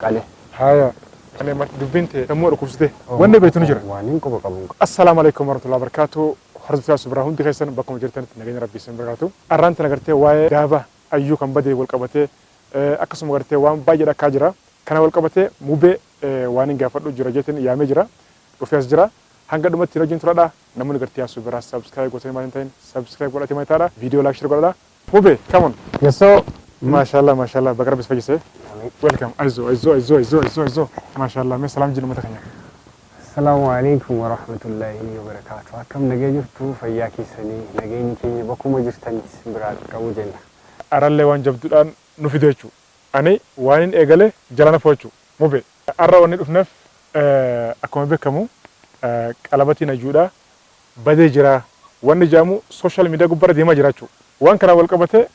قاله هايا أنا ما دبنت تمور كوسته وانا بيتوني جرا وانين كوبا كابون السلام عليكم ورحمة الله وبركاته حرز فيها سبراهون دي خيسان بكم جرتنا نجين ربي سنبركاته أرانت نقرته واي دابا أيو كم بدي والقبته أكسم نقرته وان باجرا كاجرا كنا والقبته موبي وانين قافلو جراجتين يامي جرا وفياس جرا هنقدر ما تيجي ترى نمون نقرته سبرا سبسكرايب قصي ما تنتين سبسكرايب ولا تما ترى فيديو لايك شير ولا موبي كمان يسو ما شاء الله بقرا بس فجسه ويلكم أيزو ما شاء الله من سلام جل متخنيا السلام عليكم ورحمة الله وبركاته كم نجيجتو فياكي سني نجيني كي بكم جرتني سبرا كوجنا أرى اللي وان جبتان نفيديشو أنا وين إجله جلنا فوتشو موبي أرى وان نفنف أكمل بكمو كلامتي نجودا بدي جرا وان جامو سوشيال ميديا كبر ديما جراتشو وان كنا والكبته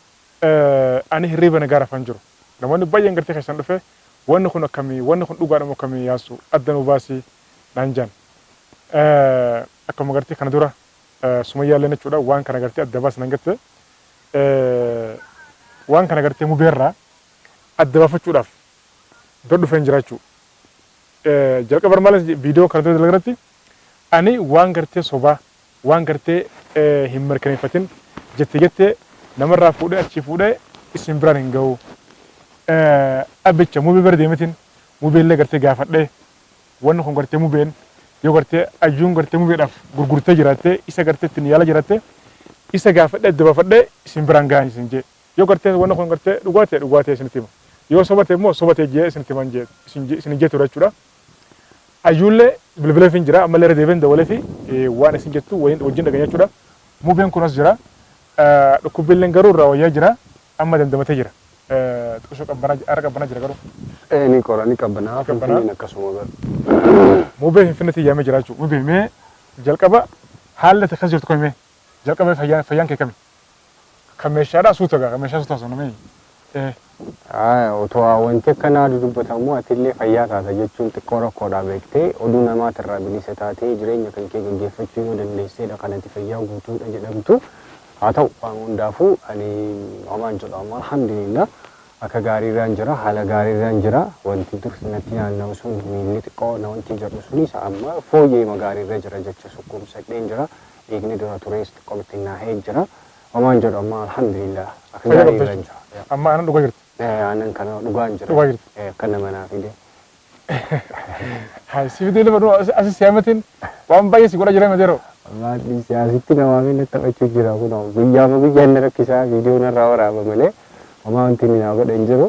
أنا هريبا نجارة فنجرو لما نبغي ينقرتي خشان دفع وان نكون كمي وان نكون دوغار مو كمي ياسو أدنى باسي نانجان أكمل قرتي كنا دورا سمية لنا شودا وان كنا قرتي أدباس نانجته وان كنا قرتي مبيرة أدبا فتشودا دور فنجراتشو جالك برمال فيديو كنا دور دلقرتي أنا وان قرتي صبا وان قرتي همر كني فتن جت نمر فوده أشي فوده اسم برانينجو أبيتش مو ببردي متين مو بيلله قرتي قافت له وانه خن قرتي مو بين يو قرتي أجون قرتي مو بيرف غرغرتة جراته إسا قرتي تنيالا جراته إسا قافت له دبا فده اسم برانجاني سنجي يو قرتي وانه خن قرتي رغواتي سنتيم يو صوبته جي سنتيمان جي سنجي تورا چورا أجول بلبل فين جرا أما لره ديفن دولة في وانا سنجتو وجين دغنيا چورا مو بين كونس جرا كوبيلن غرور راويا جرا أما دندمته جرا تكشف كبنا أرجع كبنا جرا كرو إني كوراني كبنا فيني نكسمو بر مو به فينتي يا مجراچو مو به مي جلكبا حالة تخزر تكون مي جلكبا فيان كمي كمشارا سوتغا كمشارا سوتغا سنمي وتوا وانت كنا دبتامو أتلي فياتا تجتون تكورا كورا بكتي ودونا ما ترى بنيستاتي جرين يكن كي جيفتشو ودنيسي لكانت فيا وغوتو أجدامتو هاتو فامون دافو أني أمان جل أمان الحمد لله أكا غاري رانجرا حالا غاري رانجرا وانتي درس نتيا نوسون ميلي تقو نوانتي جرسوني سأما فوجي ما غاري رجرا جتش سكوم سكين جرا إغني دورا توريست قمتنا هيجرا أمان جل أمان الحمد لله أكا غاري رانجرا أما أنا دوغيرت أنا كنا دوغانجرا دوغيرت كنا منافيدي هاي سيفيدي لما أساس سيامتين وام باي سيقولا جرا مديرو Allah di siasati nama kami nak acu jira aku nak bijak nak kisah video nak rawat apa mele, mama nanti ni aku danger.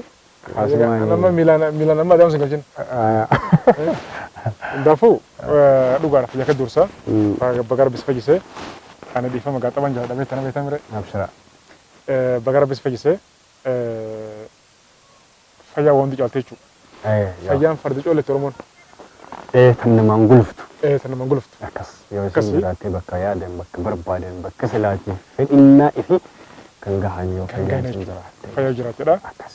Nama Milan nama dia masih kerjin. Dafu, lugar ya ke Dursa, bagar bis fajise, ane di fama gata banja, dah betan mere. Absara. Bagar bis fajise, faya wondi jal tecu. Faya fardi jol letoromon. Tanna mangulftu. Tanna mangulftu. Akas. Yaudah berarti bakaya dan bak berbadan bak keselati. Inna ifi kanggahan yo kanggahan sendiri. Faya jerat dah. Akas.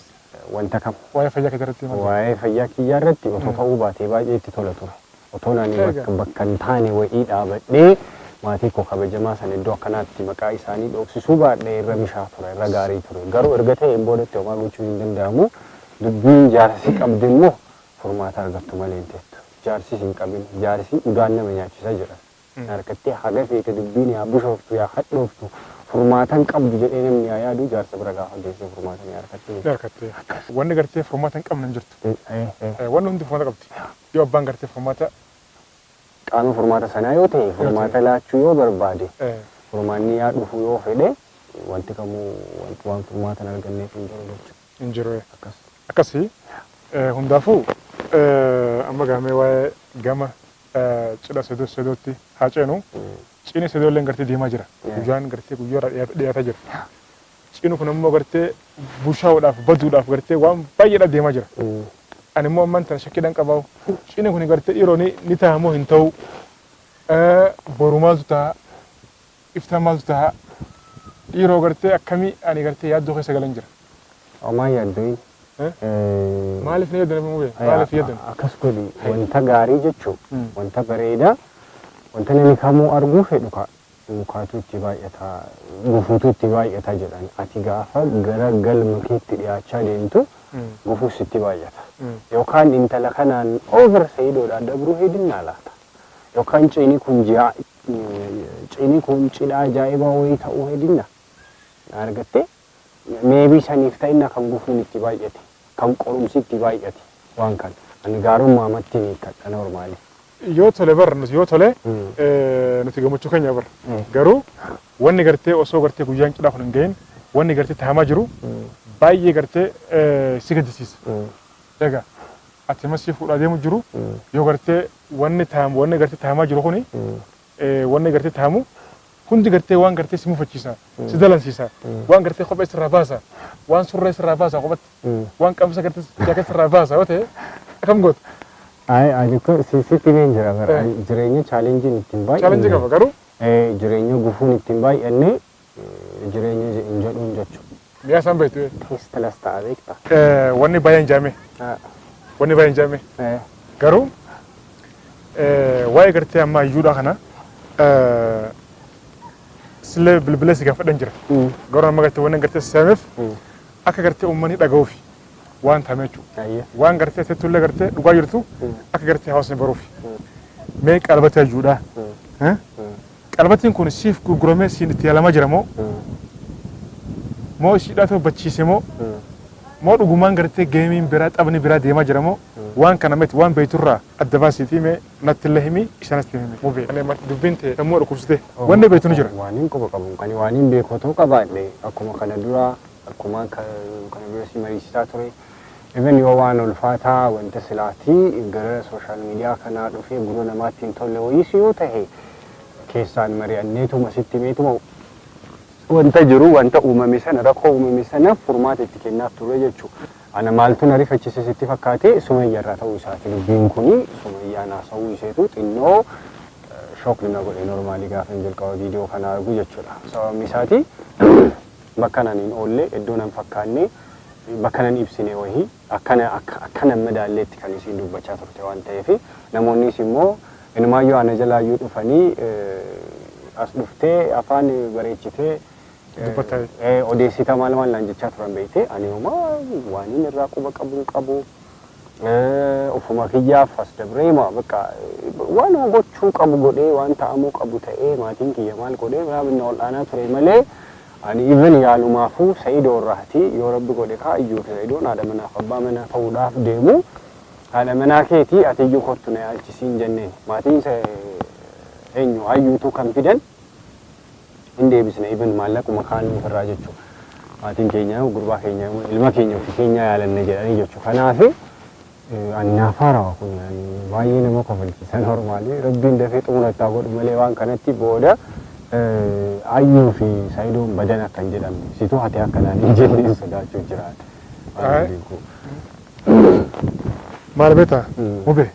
Wanta kam. Waya faya kejarati. Waya faya kijarati. Oto tahu bati baje titola tu. Oto nani bak kantani wa ida bade. Mati ko kabe jama sani do kanati maka isani do susuba de ramisha tura ragari tura. Garu ergate embode te ma lucu indendamu. Dubbin jarsi qabdimmo formata argattu malente. جارسي سنكابين جارسي وداننا من ياتي سجرا نركتي حاجة في كدبيني أبو شوفتو يا خد شوفتو فرماتن قبض جئنا من يادو جارس برجع هذي فرماتن يركتي وانا قرتي فرماتن قبل نجرت وانا عندي فرماتن قبتي يو بان قرتي فرماتا كانوا فرماتا سنايو تي فرماتا لا تشيو بربادي فرماني يا دفو يو فيدي وانت كمو وان فرماتا نرجعني انجرو أكاسي هم دافو أما جامع واي جامع شدا سدوتي هاتشينو شيني سدول لين قرتي ديما جرا وجان قرتي كوجورا ديا تاجر شينو كنا مو قرتي بوشاو داف بدو داف قرتي وام بايدا ديما جرا أنا مو من ترى شكيدان كباو شيني كنا قرتي إيروني نتاهمو هنتو برومازو تا إفتامازو تا إيرو قرتي أكمي أنا قرتي يادو خي سجلنجر أما يادوي مالف نيدن موي مالف يدن أكسكولي وانت غاري جتشو وانت بريدا وانت نكامو أرجو في دكا مكاتو تبايتا غفوتو تبايتا جران أتيجا فا غرا غل مكيت تريا تشالينتو gufuu sitti baay'ata. Yookaan intala kanaan over sayidoodhaan dabruu hedinaa laata. Yookaan ciini kun cidhaa ajaa'ibaa wayii ta'uu hedinna. Argattee meebii saniif ta'inna kan gufuun itti baay'ate, kan qorumsi itti baay'ate waan kan ani gaarummaa matti ni kadha normaali. Yoo tole bar yoo tole nuti gammachuu keenya bar garuu wanni gartee osoo gartee guyyaan cidhaa kun hin gahin wanni gartee taamaa jiru baay'ee gartee si gaddisiisa. Egaa ati masii fuudhaa deemu jiru yoo gartee wanni gartee taamaa jiru kuni wanni gartee taamu hundi gartee waan gartee si mufachiisa si dalansiisa waan gartee kophee sirraa baasa waan surree sirraa baasa kophatti waan qamsa gartee jaakee sirraa baasa yoo ta'e akkam goota. Ani ko sitti ni jira bara jireenya challenge ittiin baay'ee. Challenge qaba garuu. Jireenya gufuun ittiin baay'annee jireenya hin jedhuun jechuudha. Miyaa isaan beektu. Kistalas ta'a beekta. Wanni baay'een jaame. Wanni baay'een jaame. Garuu waa'ee gartee amma iyyuudha kana sillee bilbilee si gaafadhan jira. Garuu amma gartee wanni gartee saameef akka gartee uummanni dhaga'uufi. waan taame jechuudha. Waan gartee settullee gartee dhugaa jirtu akka gartee hawaasni baruuf. Mee qalbata iyyuudha. Qalbatiin kun siif gurguramee siin itti yaalamaa jira moo ishiidhaa ta'u bachiise moo dhugumaan gartee geemiin biraa taphni biraa deemaa jira moo waan kana miti waan beekturraa adda baasiitii mee natti illee himii isanis himii mubee. Dubbiin ta'e sammuu dhukkubsite wanni beektu ni jira. Waaniin quba qabu kan waaniin beekotoo qabaadhe akkuma kana dura akkuma kana dura si mariisisaa ture. Even yoo waan ulfaataa wanta silaatii gara sooshaal miidiyaa kanaa dhufee gurra namaatti hin tolle wayiis yoo ta'e keessaan mari'anneetuma sitti meetuma wanta jiru wanta uumame sana rakkoo uumame sana furmaata itti kennaaf ture jechuudha. Ana maaltu na rifachiise sitti fakkaate Sumayyaa irraa ta'uu isaati. Dubbiin kuni Sumayyaa naasa'uu iseetu xinnoo shookli na godhe normaalii gaafa hin jalqaba viidiyoo kana argu jechuudha. Sababni isaati bakka nan hin oolle iddoo nan fakkaanne bakka nan ibsine wayii akkana madaalleetti kan isiin dubbachaa turte waan ta'eef namoonnis immoo inumaayyoo ana jalaayyuu dhufanii as dhuftee afaan bareechitee odeessita maal naan jechaa turan beekte ani homaa waan inni irraa quba qabu ofuma kiyyaaf as dabreema bakka waan gochuu qabu godhee waan ta'amuu qabu ta'ee maatiin kiyya maal godhee raabinna ol'aanaa ture malee ani even yaalumaafuu Sa'iidoo irraati yoo rabbi godhe kaayyuu Sa'iidoon haadha manaaf abbaa manaa ta'uudhaaf deemu haadha manaa keetii ati iyyuu kottu na yaalchisiin jenneen maatiin eenyu ayyuutu kan fidan hin deebisne even maallaquma kaan ofirraa jechuudha. Maatiin keenya gurbaa keenya ilma keenya ofii keenya yaalanne jedhanii jechuudha. Kanaaf annaafaara kun baay'ee nama kofalchiisa normaalii rabbiin dafee xumurattaa godhu malee waan kanatti booda ayyuu fi Sa'iidoon badan akkan jedhamne situ hate akkanaan hin jenneen sodaachuu jiraata. Maal beektaa mubee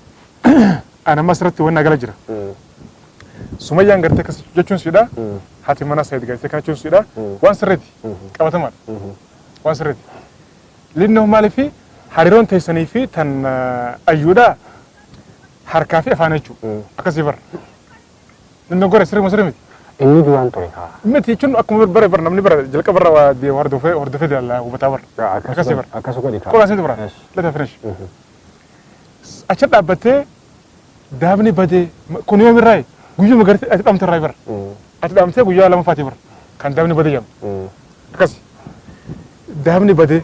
ana masirratti wanna gala jira. Sumayyaan gartee akkas jechuun siidha. Haati mana Sa'iid gartee kana jechuun siidha. Waan sirriitti qabatamaadha. Waan sirriitti. Linnoo maaliifi hariiroon teessanii fi tan ayyuudha harkaa fi afaan jechuudha. Akkasii bara. Linnoo gore sirrii sirrii miti. Inni duraan ture haa. Miti jechuun akkuma bara namni bara jalqaba bara hordofee dallaa hubataa bara. Akkasii bara. Akkas godhi kaa. Qoraa seetu bara. Lata finish. Achi dhaabbattee daabni badee kun yoo mirraayi guyyuma gartee ati dhamte irraa bara. Ati dhamtee guyyaa lama faati bara kan daabni badee jedhamu. Akkasi daabni badee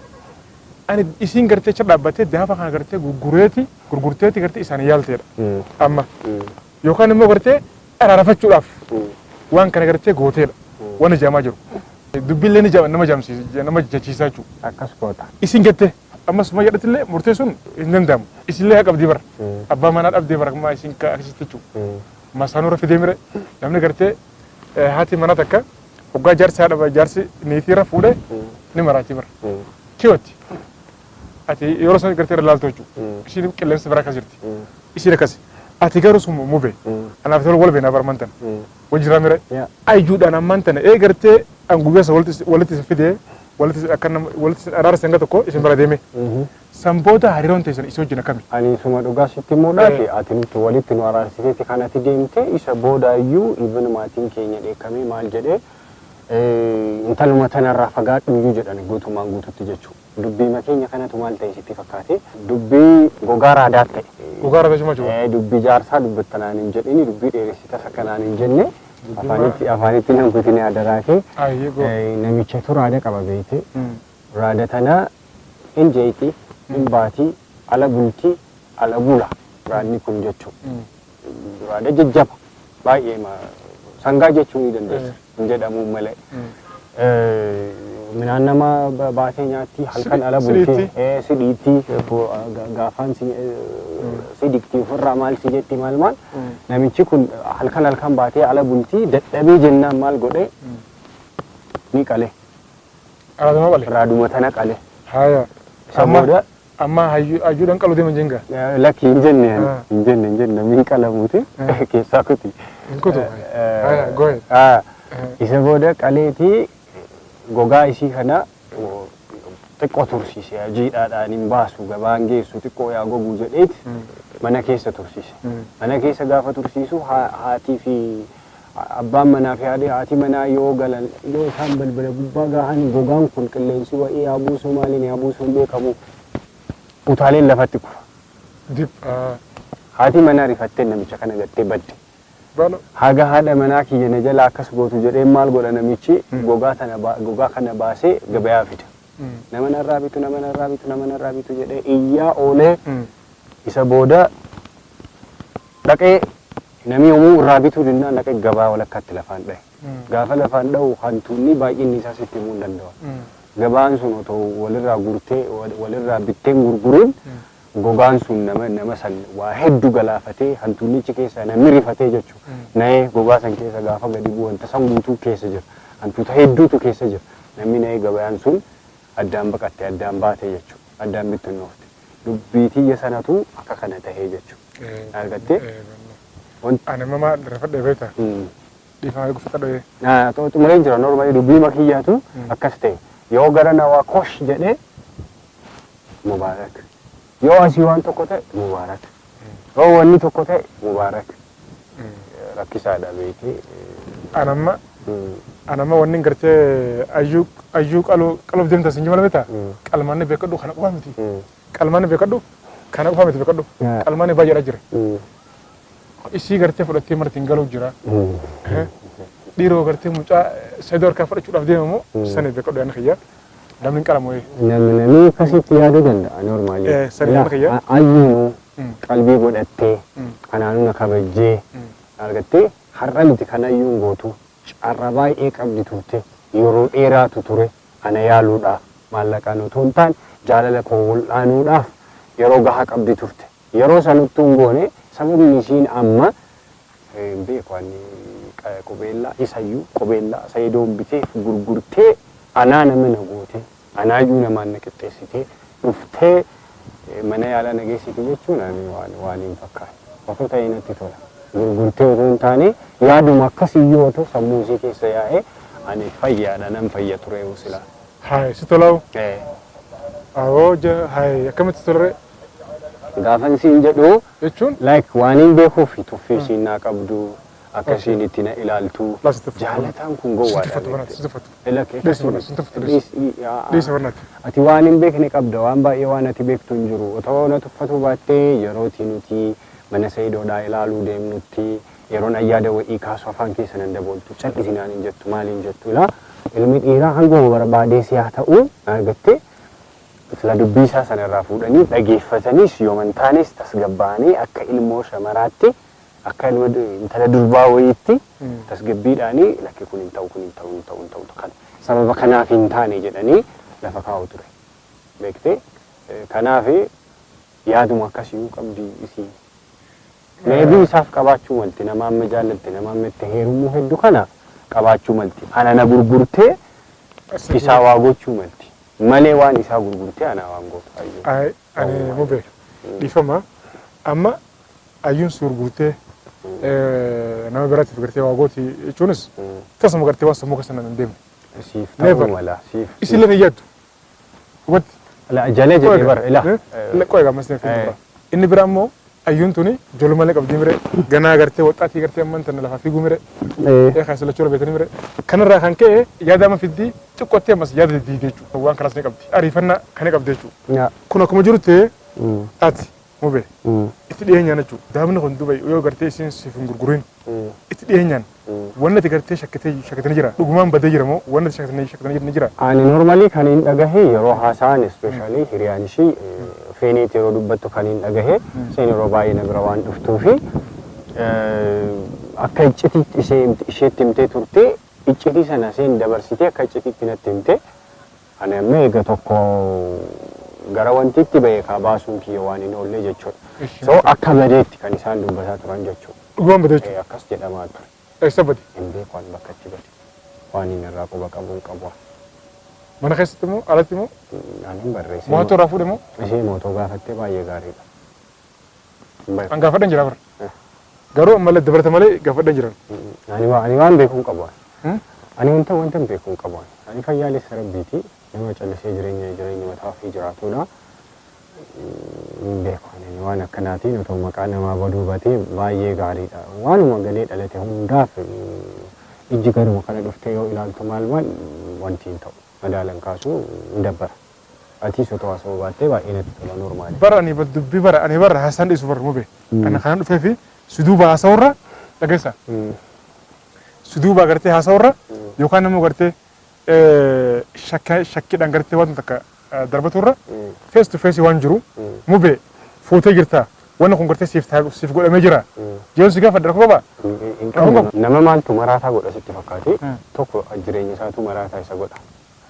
ani isiin gartee achi dhaabbattee daaba kana gartee gurgurteeti gartee isaan yaalteedha. Amma yookaan immoo gartee araarafachuudhaaf waan kana gartee gooteedha. Waan ijaamaa jiru. Dubbiillee nama jaamsiisa nama jachiisaa jechuudha. Akkas goota. Isiin gattee amma Sumayyaa dhatillee murtee sun hin danda'amu. Isillee haa qabdii bara. Abbaa manaa dhabdee bara amma isiin akkasitti jechuudha. Masaanuu rafidee mire namni gartee haati manaa takka hoggaa jaarsi niitiirra fuudhee ni maraachii bara. Kiyooti. Ati yeroo san gartee irra laaltu jechuudha. Ishiin qilleensa biraa akkas jirti. Isiin akkasi. Ati garuu sun mubee. Anaaf tolu wal beenaa barman tana. Wajjirraa mire. Ayyuudhaan ammaan tana gartee angubbeessa walitti fidee walitti araarsa hanga tokko isin bira deeme. Sanboota hariiroon teessan isa wajjin akkami? Ani suma dhugaa sitti muudhaa fi ati nuti walitti nu araarsiteetti kan ati deemte isa booda iyyuu even maatiin keenya dheekkamee maal jedhee intaluma tanarraa fagaadhu iyyuu jedhani guutumaan guututti jechuudha. dubbii makeenya kanatu maal ta'e sitti fakkaate dubbii gogaa raadaa ta'e. Gogaa raadaa cima jiru. Dubbii jaarsaa dubbattanaan hin jedhini dubbii dheeressitas akkanaan hin jenne afaanitti nan kutine adaraa kee namichatu raada qaba beekte raada tana hin jeeqi hin baatii ala bultii ala bula raadni kun jechuudha. Raada jajjaba baay'ee sangaa jechuu ni dandeessa hin jedhamu malee. Minaan nama baatee nyaatti halkan ala bultee sidhiitti gaafaan sidiktii ofirraa maal si jetti maal namichi kun halkan baatee ala bultii dadhabee jennaan maal godhee ni qale. Raaduma tana qale. Amma hayyuudhaan qalu deeman jenga. Lakki hin jenne namni qalamuuti keessaa kuti. Kutu. Goe. Isa booda qaleetii gogaa isii kana xiqqoo tursiise jiidhaadhaan hin baasu gabaan geessu xiqqoo yaa goguu jedheeti mana keessa tursiise. Mana keessa gaafa tursiisu haatii fi abbaan manaa fi haati manaa yoo galan yoo isaan balbala gubbaa gahan gogaan kun qilleensi wa'ii yaa buusuu maaliin yaa buusuu hin beekamu utaaleen lafatti kufa. Haati manaa rifattee namicha kana gattee badde. Haga haadha manaa kiyya na jala akkas gootu jedhee maal godha namichi gogaa kana baasee gabayaa fida. Nama narraa bitu jedhee iyyaa oolee isa booda dhaqee namni yommuu irraa bituu dinnaan dhaqee gabaa walakkaatti lafaan dhahe. Gaafa lafaan dhahu hantuunni baay'inni isaa sitti himuu hin danda'u. Gabaan sun otoo walirraa bitteen gurguruun gogaan sun nama san waa hedduu galaafatee hantuunnichi keessa namni rifatee jechuudha. Na'ee gogaa san keessa gaafa gadi bu'u wanta san guutuu keessa jira. Hantuuta hedduutu keessa jira. Namni na'ee gabayaan sun addaan baqattee addaan baatee jechuudha. Addaan bittinnoofte. Dubbii tiyya sanatu akka kana tahee jechuudha. Argattee? Ani mama rafadhee beektaa? Dhiifama eeguuf fadhee. Xumureen jira normaalii dubbii makiyyaatu akkas ta'e. Yoo gara nawaa kosh jedhee mubaarak. Yoo asii waan tokko ta'e mubaarak. Yoo wanni tokko ta'e mubaarak. Rakkisaadha beekee. Anamma wanni gartee ayyuu qaluuf deemtas hin jimala beektaa? Qalmaanni beekadhu kana qofaa miti. Qalmaanni beekadhu kana qofaa miti beekadhu. Qalmaanni baay'eedha jira. Isii gartee fudhattee martiin galuu jira. Dhiiroo gartee mucaa sadii harkaa fudhachuudhaaf deemamu sani beekadhu yaadni kiyyaa. Namni qalamu namni akkasitti yaaduu danda'a normaalii. Ayyuu qalbii godhattee kanaanuu na kabajjee argattee har'a miti kan ayyuun gootu carra baay'ee qabdi turte yeroo dheeraatu ture ana yaaluudhaaf maallaqaan otoo hin taane jaalala koo wal'aanuudhaaf yeroo gahaa qabdi turte. Yeroo sanuttuu hin goone sababni isiin amma beeku qubeellaa isayyuu qubeellaa sayidoon bitee gurgurtee anaa nama na goote anaayyuu namaan na qixxeessitee dhuftee mana yaalaa na geessite jechuun waan hin fakkaatu. Otoo ta'ee natti tola. Gurgurtee otoo hin taane yaaduma akkasiyyuu otoo sammuu isii keessa yaa'ee ani fayyaadha nan fayya ture silaa. Hayi si tolaa'u? Awoo hayi akkamitti tolre? Gaafan siin jedhu jechuun waan hin beekuuf tuffii isiin naa qabdu. Akkasiin itti na ilaaltu jaalataan kun gowwaadha. Ati waan hin beekne qabda waan baay'ee waan ati beektu hin jiru. Otoo na tuffatu baattee yerootii nuti mana sayidoodhaa ilaaluu deemnutti yeroon ayyaada wa'ii kaasu afaan keessa nan daboltu cal'isinaan hin jettu maaliin jettu ilaa ilmi dhiiraa hanguma barbaadee siyaa ta'u argattee sila dubbii isaa sanarraa fuudhanii dhageeffataniis yooman taanes tasgabbaanii akka ilmoo shamaraatti akka intala durbaa wayiitti tasgabbiidhaanii lakki kun hin ta'u kan sababa kanaaf hin taane jedhanii lafa kaa'u ture. Beektee kanaaf yaaduma akkasii qabdi isii. Meebii isaaf qabaachuu malti nama amma jaallatte nama amma itti heerumuu hedduu kana qabaachuu malti. Ana na gurgurtee isaa waa gochuu malti. Malee waan isaa gurgurtee ana waan gootu. Ani mubee dhiifama amma ayyuun si gurgurtee nama biraatiif gartee waa gooti jechuunis tasuma gartee waan sammuu keessa nan deemne. Siif ta'uu mala siif. Isin lafa yaaddu. Hubatti. Jalee jedhee bara ila. Qo'ee gammas inni biraa immoo ayyuun tuni ijoollee qabdii mire ganaa gartee waxxaatii gartee amman tan lafaa fiiguu mire kaasii lachuu beekanii mire kanarraa kan ka'e yaada amma fiddii xiqqoottee ammas yaada diddiigee jechuudha waan kanaas ni qabdi ariifannaa kan ni qabdi jechuudha kun akkuma jiru ta'ee ati mube itti dhiyeenyaan jechuudha daabni kun dubai yoo gartee isiin siif hin gurgurin itti dhiyeenyaan wanti ati gartee shakkatanii jira dhugumaan badee jira moo wanti shakkatanii ni jira. Ani normally kan hin dhagahe yeroo haasa'an especially hiriyaan ishii feeniit yeroo dubbattu kan hin dhagahe isheen yeroo baay'ee na bira waan dhuftuu fi akka iccitiitti isheetti himtee turte iccitii sana isheen dabarsitee akka iccitiitti natti himte ani amma eega tokko gara wantiitti bahee kaa baasuun kiyya waan hin oollee jechuudha. So akka badeetti kan isaan dubbataa turan jechuudha. Dhugumaan badee jechuudha. Akkas jedhamaa ture. Eessa bade? Hin beeku waan bakka itti bade. Waan inni irraa quba qabuun qabu. Mana keessatti moo alatti moo? Ani barreesse. Mootoo irraa fuudhe moo? Ishee mootoo gaafattee baay'ee gaariidha. An gaafadhan jira bara. Garuu ammallee dabarata malee gaafadhan jiran. Ani waan beekuun qabu. Ani wanta beekuun qabu. Ani fayyaalessa rabbiiti. Nama callisee jireenya mataa ofii jiraatudha. Hin beeku. Waan akkanaatiin otoo maqaa namaa baduu batee baay'ee gaariidha. Waanuma galee dhalate hundaaf ijji garuma kana dhuftee yoo ilaaltu maal wanti hin ta'u. Madaalan kaasuu hin dabbara. Atiis otoo haasa'uu baattee baay'ee natti tola normaali. Bara ani dubbii bara ani bara haasaan dhiisu bara mube. Kana kanaan dhufee fi suduuba haasa'urra dhageessa. Suduuba gartee haasa'urra yookaan immoo gartee shakkiidhaan gartee waan takka darbaturra face to face waan jiru mube footee jirta wanna kun gartee siif godhamee jira. Jechuun si gaafa darba qaba. Nama maaltu maraataa godha sitti fakkaate tokko jireenya isaatu maraataa isa godha.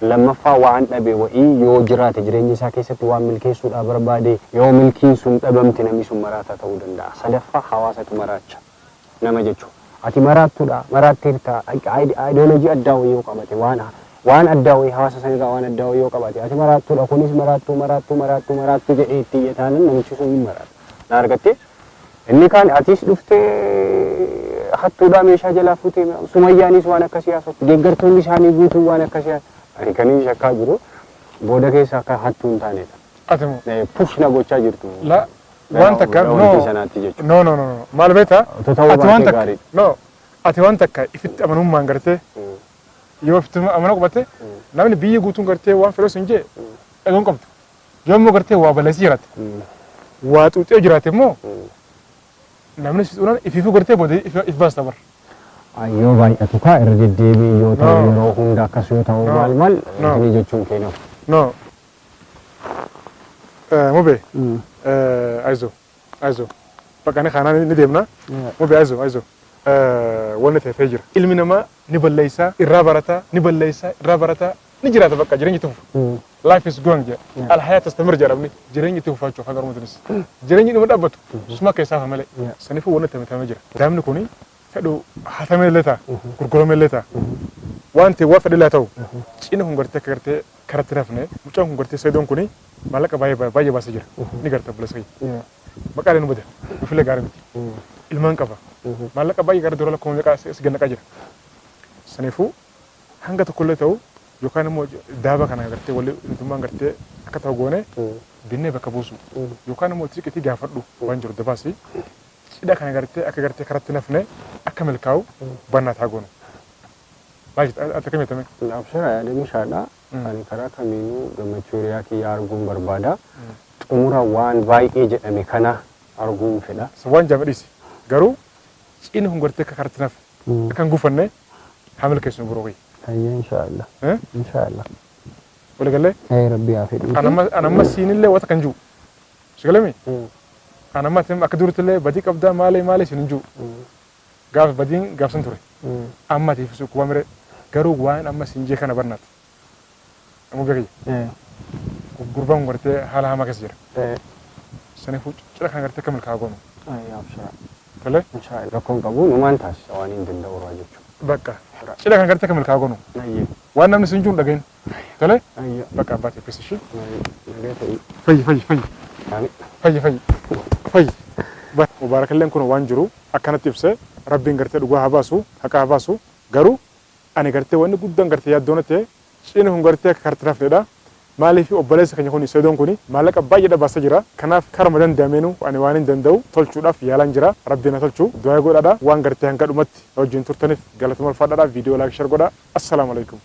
Lammaffaa waan dhabe wa'ii yoo jiraate jireenya isaa keessatti waan milkeessuudhaa barbaade yoo milkiin sun dhabamte namni sun maraataa ta'uu danda'a. Sadaffaa hawaasatu maraacha nama jechuudha. Ati maraattuudha maraatteerta ideoloojii addaa wayii yoo qabate waan addaa wayii hawaasa sanirraa waan addaa wayii yoo qabate ati maraattuudha kunis maraattuu jedhee itti iyyataanan namichi sun hin maraata. Na argattee inni kaan atiis dhuftee hattuudhaa meeshaa jalaa fuutee sumayyaanis waan akkasii haasoftu deeggartoonni isaanii guutuu waan akkasii ani kan inni shakkaa jiru booda keessa akka hattuu hin taanedha. Atimoo. Push na gochaa jirtu. Waan takka no maal beektaa ati waan takka ifitti amanummaan gartee yoo ifitti amana qabate namni biyya guutuun gartee waan fedhus hin jee dhaguun qabdu yommuu gartee waa balleessii jiraate waa xuuxee jiraate immoo namni sixuunaan ifiifuu gartee booda if baasta bara. Yoo baay'atu kaa irra deddeebii yoo ta'u yeroo hunda akkas yoo ta'u maal inni jechuun kennaaf. No. Mube. Aizo. Bakka kana ni deemna. Mube aizo. Wanni ta'ee jira. Ilmi namaa ni balleessaa, irraa barataa, ni jiraata bakka jireenya itti fufu. Life is going jedha. Alhayaa tastamir jedhamni jireenya itti fufaachuu haga ormootinis. Jireenyi dhuma dhaabbatu suma keessaa malee. Saniifuu wanni ta'ee jira. Daamni kuni fedhu hatamee illee ta'a, gurguramee illee ta'a. Wanti waa fedhilaa ta'u cina kun gartee akka gartee karatti rafne mucaan kun gartee seedoon kuni maallaqa baay'ee baasee jira. Ni garta bulasee. Maqaa inni bada ofiilee gaarii miti. Ilmaan qaba. Maallaqa baay'ee gara dura lakkoo meeqaa si gannaqaa jira. Saniifuu hanga tokkollee ta'u yookaan immoo daaba kana gartee walii intummaan gartee akka ta'u goone binnee bakka buusu yookaan immoo xiqqeetii gaafadhu waan jiru dabaasi cidha kana gartee akka gartee karatti nafne akka milkaa'u bannaa taa goonu. Baay'ee akka kamiitame. Abshira yaadamuu shaadhaa. Ani karaa kamiinuu gammachuu hiriyaa kiyya arguun barbaada. Xumura waan baay'ee jedhame kana arguun fedha. Waan jaamidhisi garuu cina kun gartee akka karatti nafne akka hin gufanne haa milkeessinu biroo wayii. Ayya inshaallah. Inshaallah. Wali galee? Rabbi haa fedhu. Anamma siinillee wata kan jiru. Sigalami? Anamma akka durittillee badii qabdaa maalee siin hin jiru. Gaafa badiin gaafsan ture. Amma tiifisu kuba mire garuu waan amma siin jee kana barnaati. Ammoo beekayya. Gurbaan gartee haala hamaa keessa jira. Saniifuu cidha kana gartee akka milkaa'aa goonu. Ayya abshira. Tolee? Inshaallah. Rakkoon qabu numaan taasisa waan hin danda'u irraa jechuudha. Bakka cidha kana gartee akka milkaa'aa goonu. Waan namni siin jiru dhagahin. Tolee? Bakka abbaa teeffis ishee. Fayyi. Mubaarakalleen kun waan jiru akkanatti ibsee rabbiin gartee dhugaa haa baasu haqa haa baasu garuu ani gartee wanni guddaan gartee yaaddoona ta'e cina kun gartee akka karti rafneedha maaliif obboleessa keenya kun Seedoon kun maallaqa baay'ee dhabaasa jira kanaaf karma danda'amenu ani waan hin danda'u tolchuudhaaf yaalan jira rabbiin haa tolchu du'aa godhaadha waan gartee hanga dhumatti wajjin turtaniif galatuma ulfaadhaadha viidiyoo laayik shar godhaa assalaamu alaykum